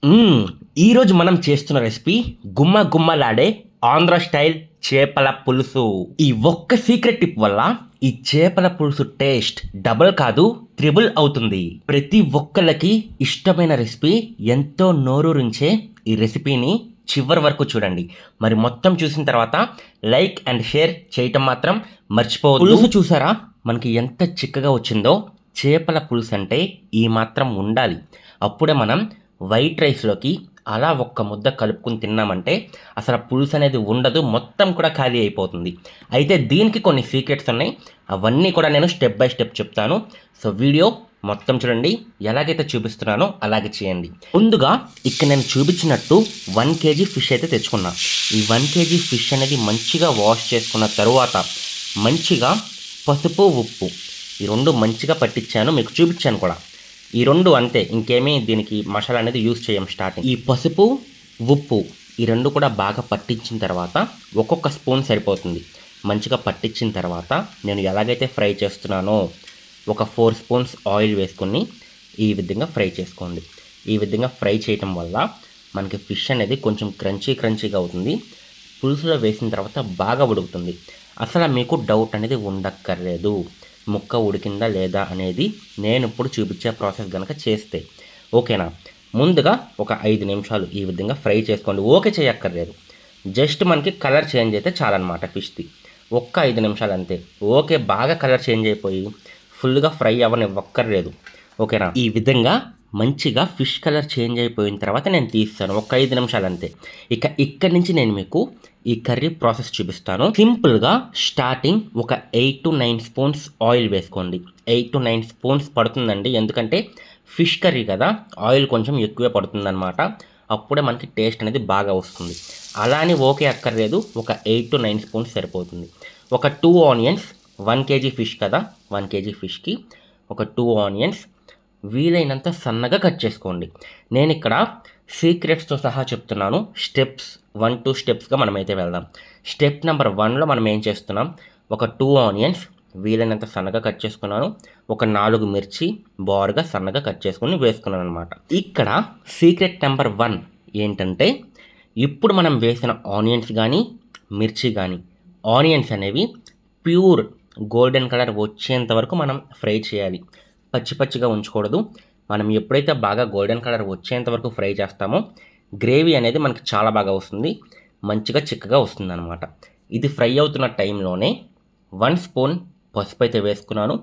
హ్మ్. ఈరోజు మనం చేస్తున్న రెసిపీ గుమ్మ గుమ్మలాడే ఆంధ్ర స్టైల్ చేపల పులుసు. ఈ ఒక్క సీక్రెట్ టిప్ వల్ల ఈ చేపల పులుసు టేస్ట్ డబుల్ కాదు త్రిబుల్ అవుతుంది. ప్రతి ఒక్కళ్ళకి ఇష్టమైన రెసిపీ. ఎంతో నోరూరించే ఈ రెసిపీని చివరి వరకు చూడండి. మరి మొత్తం చూసిన తర్వాత లైక్ అండ్ షేర్ చేయటం మాత్రం మర్చిపోవద్దు. పులుసు చూసారా మనకి ఎంత చిక్కగా వచ్చిందో. చేపల పులుసు అంటే ఈ మాత్రం ఉండాలి. అప్పుడే మనం వైట్ రైస్లోకి అలా ఒక్క ముద్ద కలుపుకుని తిన్నామంటే అసలు పులుసు అనేది ఉండదు, మొత్తం కూడా ఖాళీ అయిపోతుంది. అయితే దీనికి కొన్ని సీక్రెట్స్ ఉన్నాయి, అవన్నీ కూడా నేను స్టెప్ బై స్టెప్ చెప్తాను. సో వీడియో మొత్తం చూడండి, ఎలాగైతే చూపిస్తున్నానో అలాగే చేయండి. ముందుగా ఇక్కడ నేను చూపించినట్టు 1 kg ఫిష్ అయితే తెచ్చుకున్నా. ఈ 1 kg ఫిష్ అనేది మంచిగా వాష్ చేసుకున్న తరువాత మంచిగా పసుపు ఉప్పు ఈ రెండు మంచిగా పట్టించాను, మీకు చూపించాను కూడా. ఈ రెండు అంతే, ఇంకేమీ దీనికి మసాలా అనేది యూజ్ చేయం స్టార్టింగ్. ఈ పసుపు ఉప్పు ఈ రెండు కూడా బాగా పట్టించిన తర్వాత ఒక్కొక్క స్పూన్ సరిపోతుంది. మంచిగా పట్టించిన తర్వాత నేను ఎలాగైతే ఫ్రై చేస్తున్నానో ఒక 4 స్పూన్స్ ఆయిల్ వేసుకొని ఈ విధంగా ఫ్రై చేసుకోండి. ఈ విధంగా ఫ్రై చేయటం వల్ల మనకి ఫిష్ అనేది కొంచెం క్రంచీగా అవుతుంది. పులుసులో వేసిన తర్వాత బాగా ఉడుకుతుంది. అసలు మీకు డౌట్ అనేది ఉండక్కర్లేదు, ముక్క ఉడికిందా లేదా అనేది నేను ఇప్పుడు చూపించే ప్రాసెస్ కనుక చేస్తే. ఓకేనా? ముందుగా ఒక 5 నిమిషాలు ఈ విధంగా ఫ్రై చేసుకోండి. ఓకే చేయక్కర్లేదు, జస్ట్ మనకి కలర్ చేంజ్ అయితే చాలన్నమాట ఫిష్ది. ఒక్క 5 నిమిషాలు అంతే. ఓకే, బాగా కలర్ చేంజ్ అయిపోయి ఫుల్గా ఫ్రై అవ్వనివ్వక్కర్లేదు. ఓకేనా? ఈ విధంగా మంచిగా ఫిష్ కలర్ చేంజ్ అయిపోయిన తర్వాత నేను తీస్తాను. ఒక 5 నిమిషాలు అంతే. ఇక్కడి నుంచి నేను మీకు ఈ కర్రీ ప్రాసెస్ చూపిస్తాను. సింపుల్గా స్టార్టింగ్ ఒక 8 to 9 స్పూన్స్ ఆయిల్ వేసుకోండి. 8 to 9 స్పూన్స్ పడుతుందండి, ఎందుకంటే ఫిష్ కర్రీ కదా, ఆయిల్ కొంచెం ఎక్కువే పడుతుందన్నమాట. అప్పుడే మనకి టేస్ట్ అనేది బాగా వస్తుంది. అలా అని ఓకే అక్కర్లేదు, ఒక 8 to 9 స్పూన్స్ సరిపోతుంది. ఒక 2 ఆనియన్స్, 1 kg ఫిష్ కదా, 1 kg ఫిష్కి ఒక 2 ఆనియన్స్ వీలైనంత సన్నగా కట్ చేసుకోండి. నేను ఇక్కడ సీక్రెట్స్తో సహా చెప్తున్నాను. స్టెప్స్ 1 2 స్టెప్స్గా మనమైతే వెళ్దాం. స్టెప్ నెంబర్ 1లో మనం ఏం చేస్తున్నాం, ఒక 2 ఆనియన్స్ వీలైనంత సన్నగా కట్ చేసుకున్నాను. ఒక 4 మిర్చి బారుగా సన్నగా కట్ చేసుకుని వేసుకున్నాను అనమాట. ఇక్కడ సీక్రెట్ నెంబర్ 1 ఏంటంటే, ఇప్పుడు మనం వేసిన ఆనియన్స్ కానీ మిర్చి కానీ ఆనియన్స్ అనేవి ప్యూర్ గోల్డెన్ కలర్ వచ్చేంత వరకు మనం ఫ్రై చేయాలి. పచ్చిగా ఉంచకూడదు. మనం ఎప్పుడైతే బాగా గోల్డెన్ కలర్ వచ్చేంత వరకు ఫ్రై చేస్తామో గ్రేవీ అనేది మనకి చాలా బాగా వస్తుంది, మంచిగా చిక్కగా వస్తుంది అనమాట. ఇది ఫ్రై అవుతున్న టైంలోనే 1 స్పూన్ పసుపు అయితే వేసుకున్నాను,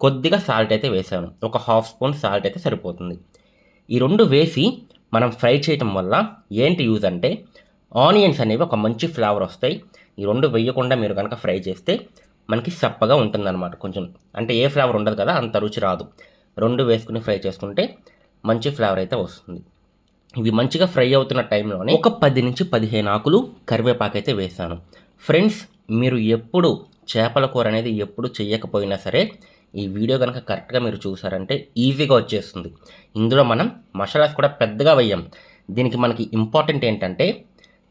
కొద్దిగా సాల్ట్ అయితే వేసాను. ఒక 1/2 స్పూన్ సాల్ట్ అయితే సరిపోతుంది. ఈ రెండు వేసి మనం ఫ్రై చేయటం వల్ల ఏంటి యూజ్ అంటే, ఆనియన్స్ అనేవి ఒక మంచి ఫ్లేవర్ వస్తాయి. ఈ రెండు వేయకుండా మీరు కనుక ఫ్రై చేస్తే మనకి సప్పగా ఉంటుందన్నమాట. కొంచెం అంటే ఏ ఫ్లేవర్ ఉండదు కదా, అంత రుచి రాదు. రెండు వేసుకుని ఫ్రై చేసుకుంటే మంచి ఫ్లేవర్ అయితే వస్తుంది. ఇవి మంచిగా ఫ్రై అవుతున్న టైంలోనే ఒక 10 నుంచి 15 ఆకులు కరివేపాకు అయితే వేసాను. ఫ్రెండ్స్, మీరు ఎప్పుడు చేపల కూర అనేది ఎప్పుడు చేయకపోయినా సరే ఈ వీడియో కనుక కరెక్ట్గా మీరు చూసారంటే ఈజీగా వచ్చేస్తుంది. ఇందులో మనం మసాలాస్ కూడా పెద్దగా వేయం. దీనికి మనకి ఇంపార్టెంట్ ఏంటంటే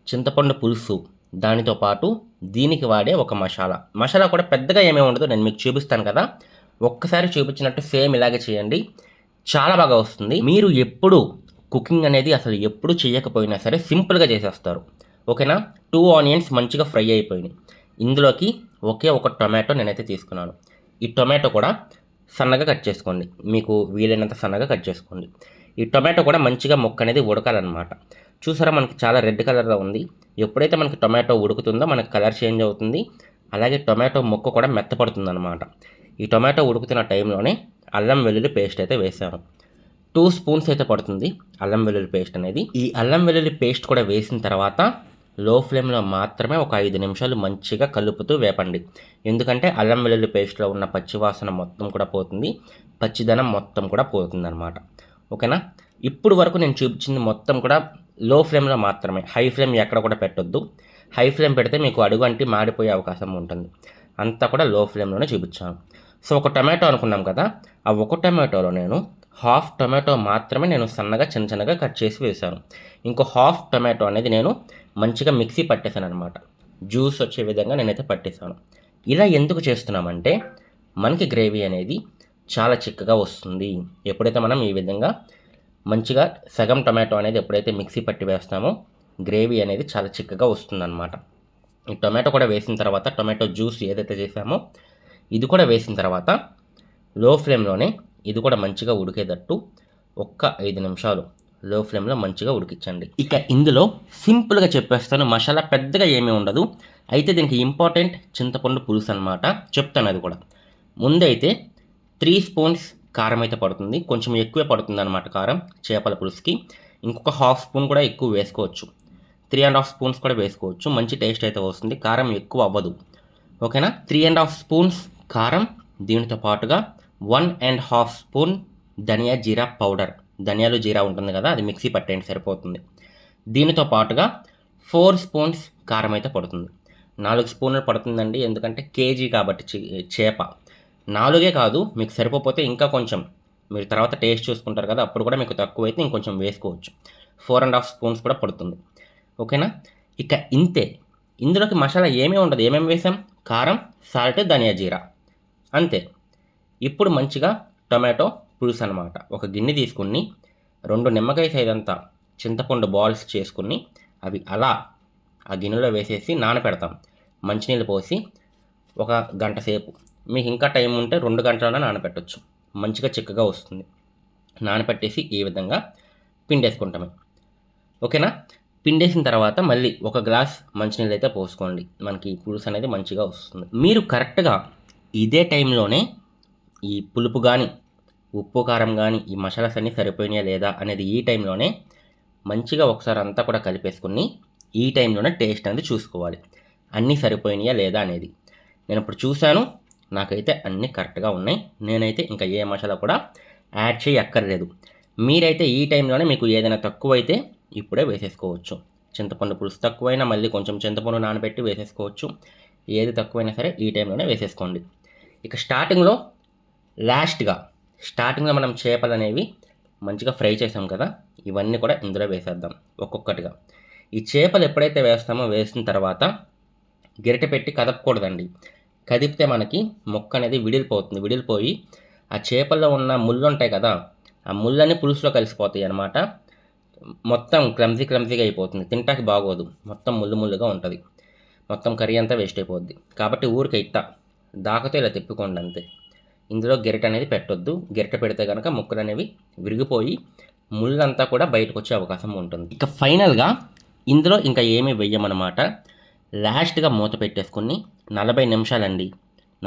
చింతపండు పులుసు, దానితో పాటు దీనికి వాడే ఒక మసాలా కూడా పెద్దగా ఏమీ ఉండదు. నేను మీకు చూపిస్తాను కదా, ఒక్కసారి చూపించినట్టు సేమ్ ఇలాగే చేయండి, చాలా బాగా వస్తుంది. మీరు ఎప్పుడు కుకింగ్ అనేది అసలు ఎప్పుడు చేయకపోయినా సరే సింపుల్గా చేసేస్తారు. ఓకేనా? 2 ఆనియన్స్ మంచిగా ఫ్రై అయిపోయినాయి. ఇందులోకి ఒకే ఒక టొమాటో నేనైతే తీసుకున్నాను. ఈ టొమాటో కూడా సన్నగా కట్ చేసుకోండి, మీకు వీలైనంత సన్నగా కట్ చేసుకోండి. ఈ టొమాటో కూడా మంచిగా ముక్క అనేది ఉడకాలన్నమాట. చూసారా, మనకి చాలా రెడ్ కలర్లో ఉంది. ఎప్పుడైతే మనకి టొమాటో ఉడుకుతుందో మనకి కలర్ చేంజ్ అవుతుంది, అలాగే టొమాటో ముక్క కూడా మెత్తపడుతుంది అనమాట. ఈ టొమాటో ఉడుకుతున్న టైంలోనే అల్లం వెల్లుల్లి పేస్ట్ అయితే వేసాను. 2 స్పూన్స్ అయితే పడుతుంది అల్లం వెల్లుల్లి పేస్ట్ అనేది. ఈ అల్లం వెల్లుల్లి పేస్ట్ కూడా వేసిన తర్వాత లో ఫ్లేమ్లో మాత్రమే ఒక 5 నిమిషాలు మంచిగా కలుపుతూ వేపండి. ఎందుకంటే అల్లం వెల్లుల్లి పేస్ట్లో ఉన్న పచ్చివాసన మొత్తం కూడా పోతుంది, పచ్చిదనం మొత్తం కూడా పోతుంది అనమాట. ఓకేనా? ఇప్పుడు వరకు నేను చూపించింది మొత్తం కూడా లో ఫ్లేమ్లో మాత్రమే, హై ఫ్లేమ్ ఎక్కడ కూడా పెట్టొద్దు. హై ఫ్లేమ్ పెడితే మీకు అడుగు అంటి మాడిపోయే అవకాశం ఉంటుంది. అంతా కూడా లో ఫ్లేమ్లోనే చూపించాను. సో ఒక టమాటో అనుకున్నాం కదా, ఆ ఒక టమాటోలో నేను 1/2 టమాటో మాత్రమే నేను సన్నగా చిన్నగా కట్ చేసి వేశాను. ఇంకో 1/2 టమాటో అనేది నేను మంచిగా మిక్సీ పట్టేశాను అనమాట. జ్యూస్ వచ్చే విధంగా నేనైతే పట్టేశాను. ఇలా ఎందుకు చేస్తున్నామంటే మనకి గ్రేవీ అనేది చాలా చిక్కగా వస్తుంది ఎప్పుడైతే మనం ఈ విధంగా మంచిగా సగం టొమాటో అనేది ఎప్పుడైతే మిక్సీ పట్టి వేస్తామో గ్రేవీ అనేది చాలా చిక్కగా వస్తుందన్నమాట. ఈ టొమాటో కూడా వేసిన తర్వాత టొమాటో జ్యూస్ ఏదైతే చేసామో ఇది కూడా వేసిన తర్వాత లో ఫ్లేమ్లోనే ఇది కూడా మంచిగా ఉడికేటట్టు ఒక్క 5 నిమిషాలు లో ఫ్లేమ్లో మంచిగా ఉడికించండి. ఇక ఇందులో సింపుల్గా చెప్పేస్తాను, మసాలా పెద్దగా ఏమీ ఉండదు. అయితే దీనికి ఇంపార్టెంట్ చింతపండు పులుసు అనమాట, చెప్తాను అది కూడా. ముందైతే 3 స్పూన్స్ కారం అయితే పడుతుంది, కొంచెం ఎక్కువే పడుతుంది అనమాట కారం చేపల పులుసుకి. ఇంకొక హాఫ్ స్పూన్ కూడా ఎక్కువ వేసుకోవచ్చు, 3.5 స్పూన్స్ కూడా వేసుకోవచ్చు. మంచి టేస్ట్ అయితే వస్తుంది, కారం ఎక్కువ అవ్వదు. ఓకేనా. 3.5 స్పూన్స్ కారం, దీనితో పాటుగా 1.5 స్పూన్ ధనియా జీరా పౌడర్, ధనియాలు జీరా ఉంటుంది కదా, అది మిక్సీ పట్టేయండి సరిపోతుంది. దీనితో పాటుగా 4 స్పూన్స్ కారం అయితే పడుతుంది. 4 స్పూన్లు పడుతుందండి, ఎందుకంటే కేజీ కాబట్టి చేప. 4 కాదు, మీకు సరిపోతే ఇంకా కొంచెం మీరు తర్వాత టేస్ట్ చూసుకుంటారు కదా, అప్పుడు కూడా మీకు తక్కువైతే ఇంకొంచెం వేసుకోవచ్చు. 4.5 స్పూన్స్ కూడా పడుతుంది. ఓకేనా. ఇక ఇంతే, ఇందులోకి మసాలా ఏమీ ఉండదు. ఏమేమి వేసాం? కారం, సాల్ట్, ధనియా జీరా, అంతే. ఇప్పుడు మంచిగా టొమాటో పులుసు అనమాట. ఒక గిన్నె తీసుకుని 2 నిమ్మకాయ సైజ్ అంతా చింతపండు బాల్స్ చేసుకుని అవి అలా ఆ గిన్నెలో వేసేసి నానపెడతాం. మంచినీళ్ళు పోసి ఒక గంట సేపు, మీకు ఇంకా టైం ఉంటే 2 గంటలైనా నానపెట్టవచ్చు, మంచిగా చిక్కగా వస్తుంది. నానపెట్టేసి ఈ విధంగా పిండేసుకుంటాము. ఓకేనా. పిండేసిన తర్వాత మళ్ళీ ఒక గ్లాస్ మంచినీళ్ళు అయితే పోసుకోండి, మనకి పులుసు అనేది మంచిగా వస్తుంది. మీరు కరెక్ట్గా ఇదే టైంలోనే ఈ పులుపు కానీ ఉప్పు కారం కానీ ఈ మసాలాస్ అన్నీ సరిపోయినాయా లేదా అనేది ఈ టైంలోనే మంచిగా ఒకసారి అంతా కూడా కలిపేసుకుని ఈ టైంలోనే టేస్ట్ అనేది చూసుకోవాలి, అన్నీ సరిపోయినాయా లేదా అనేది. నేను ఇప్పుడు చూశాను, నాకైతే అన్నీ కరెక్ట్గా ఉన్నాయి. నేనైతే ఇంకా ఏ మసాలా కూడా యాడ్ చేయక్కర్లేదు. మీరైతే ఈ టైంలోనే మీకు ఏదైనా తక్కువైతే ఇప్పుడే వేసేసుకోవచ్చు. చింతపండు పులుసు తక్కువైనా మళ్ళీ కొంచెం చింతపండు నానబెట్టి వేసేసుకోవచ్చు. ఏది తక్కువైనా సరే ఈ టైంలోనే వేసేసుకోండి. ఇక స్టార్టింగ్లో మనం చేపలు అనేవి మంచిగా ఫ్రై చేసాం కదా, ఇవన్నీ కూడా ఇందులో వేసేద్దాం ఒక్కొక్కటిగా. ఈ చేపలు ఎప్పుడైతే వేస్తామో వేసిన తర్వాత గరిటె పెట్టి కదపకూడదండి. కదిపితే మనకి ముక్క అనేది విడిపోయి ఆ చేపల్లో ఉన్న ముళ్ళు ఉంటాయి కదా, ఆ ముళ్ళని పులుసులో కలిసిపోతాయి అన్నమాట. మొత్తం క్లమ్జీగా అయిపోతుంది, తింటాకి బాగోదు, మొత్తం ముళ్ళుగా ఉంటుంది, మొత్తం కర్రీ అంతా వేస్ట్ అయిపోద్ది. కాబట్టి ఊరికే దాకతో ఇలా తిప్పుకోండి అంతే. ఇందులో గరిటె అనేది పెట్టొద్దు, గరిటె పెడితే కనుక ముక్కలు అనేవి విరిగిపోయి ముళ్ళంతా కూడా బయటకు వచ్చే అవకాశం ఉంటుంది. ఇక ఫైనల్గా ఇందులో ఇంకా ఏమీ వెయ్యమన్నమాట. లాస్ట్గా మూత పెట్టేసుకుని 40 నిమిషాలండి,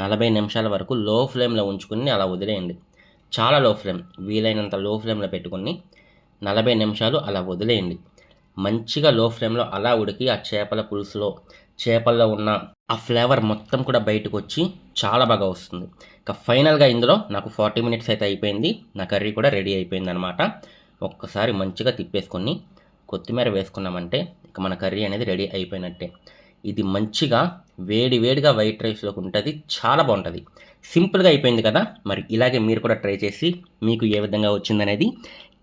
40 నిమిషాల వరకు లో ఫ్లేమ్లో ఉంచుకుని అలా వదిలేయండి. చాలా లో ఫ్లేమ్, వీలైనంత లో ఫ్లేమ్లో పెట్టుకుని 40 నిమిషాలు అలా వదిలేయండి. మంచిగా లో ఫ్లేమ్లో అలా ఉడికి ఆ చేపల పులుసులో చేపల్లో ఉన్న ఆ ఫ్లేవర్ మొత్తం కూడా బయటకు వచ్చి చాలా బాగా వస్తుంది. ఇక ఫైనల్గా ఇందులో నాకు 40 మినిట్స్ అయితే అయిపోయింది, నా కర్రీ కూడా రెడీ అయిపోయింది అనమాట. ఒక్కసారి మంచిగా తిప్పేసుకొని కొత్తిమీర వేసుకున్నామంటే ఇక మన కర్రీ అనేది రెడీ అయిపోయినట్టే. ఇది మంచిగా వేడిగా వైట్ రైస్లోకి ఉంటుంది, చాలా బాగుంటుంది. సింపుల్గా అయిపోయింది కదా. మరి ఇలాగే మీరు కూడా ట్రై చేసి మీకు ఏ విధంగా వచ్చిందనేది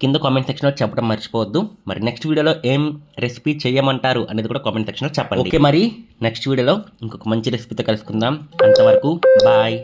కింద కామెంట్ సెక్షన్లో చెప్పడం మర్చిపోవద్దు. మరి నెక్స్ట్ వీడియోలో ఏం రెసిపీ చేయమంటారు అనేది కూడా కామెంట్ సెక్షన్లో చెప్పండి. ఓకే, మరి నెక్స్ట్ వీడియోలో ఇంకొక మంచి రెసిపీతో కలుసుకుందాం. అంతవరకు బాయ్.